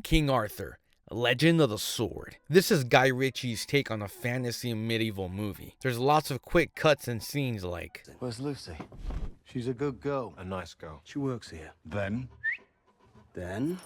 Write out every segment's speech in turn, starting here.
King Arthur, Legend of the Sword. This is Guy Ritchie's take on a fantasy medieval movie. There's lots of quick cuts and scenes like, "Where's Lucy? She's a good girl. A nice girl. She works here." Then? Then,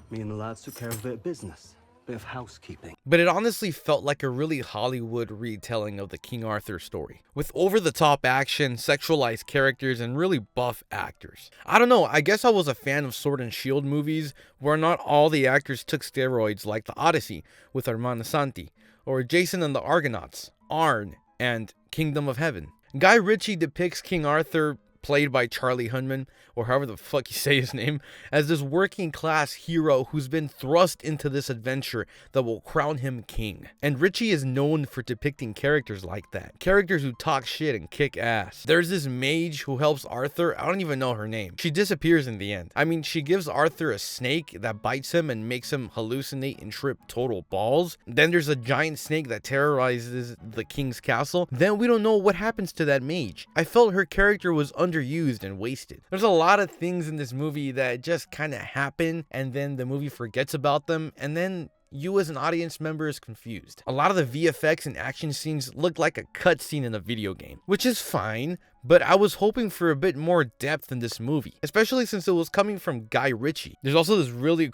me and the lads took care of a bit of business. Bit of housekeeping. But it honestly felt like a really Hollywood retelling of the King Arthur story, with over-the-top action, sexualized characters, and really buff actors. I don't know, I guess I was a fan of Sword and Shield movies where not all the actors took steroids, like The Odyssey with Armand Asante, or Jason and the Argonauts, Arn, and Kingdom of Heaven. Guy Ritchie depicts King Arthur, played by Charlie Hunnam, or however the fuck you say his name, as this working class hero who's been thrust into this adventure that will crown him king. And Ritchie is known for depicting characters like that. Characters who talk shit and kick ass. There's this mage who helps Arthur, I don't even know her name. She disappears in the end. I mean, she gives Arthur a snake that bites him and makes him hallucinate and trip total balls. Then there's a giant snake that terrorizes the king's castle. Then we don't know what happens to that mage. I felt her character was underused and wasted. There's a lot of things in this movie that just kind of happen and then the movie forgets about them, and then you as an audience member is confused. A lot of the VFX and action scenes looked like a cutscene in a video game, which is fine, but I was hoping for a bit more depth in this movie, especially since it was coming from Guy Ritchie. There's also this really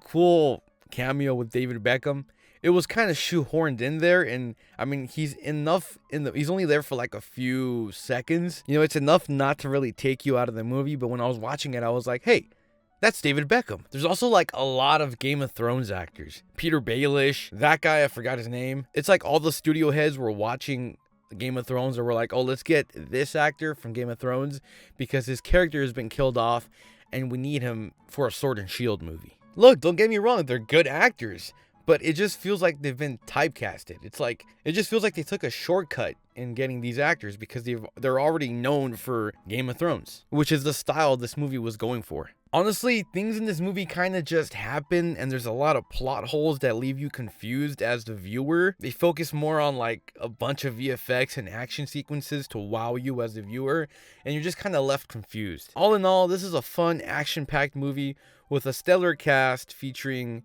cool cameo with David Beckham. It was kind of shoehorned in there, and I mean, he's only there for like a few seconds. You know, it's enough not to really take you out of the movie, but when I was watching it, I was like, hey, that's David Beckham. There's also like a lot of Game of Thrones actors. Peter Baelish, that guy, I forgot his name. It's like all the studio heads were watching Game of Thrones and were like, oh, let's get this actor from Game of Thrones because his character has been killed off and we need him for a Sword and Shield movie. Look, don't get me wrong, they're good actors, but it just feels like they've been typecasted. It just feels like they took a shortcut in getting these actors because they're already known for Game of Thrones, which is the style this movie was going for. Honestly, things in this movie kind of just happen, and there's a lot of plot holes that leave you confused as the viewer. They focus more on like a bunch of VFX and action sequences to wow you as the viewer, and you're just kind of left confused. All in all, this is a fun, action-packed movie with a stellar cast featuring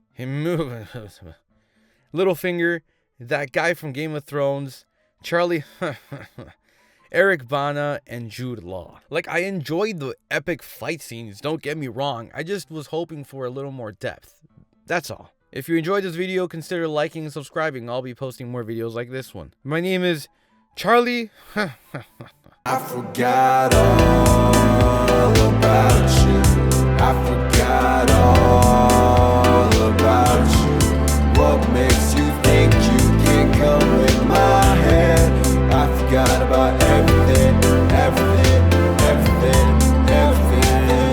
Littlefinger, that guy from Game of Thrones, Charlie, Eric Bana, and Jude Law. Like, I enjoyed the epic fight scenes, don't get me wrong. I just was hoping for a little more depth. That's all. If you enjoyed this video, consider liking and subscribing. I'll be posting more videos like this one. My name is Charlie. I forgot all about you. I forgot all about you. What makes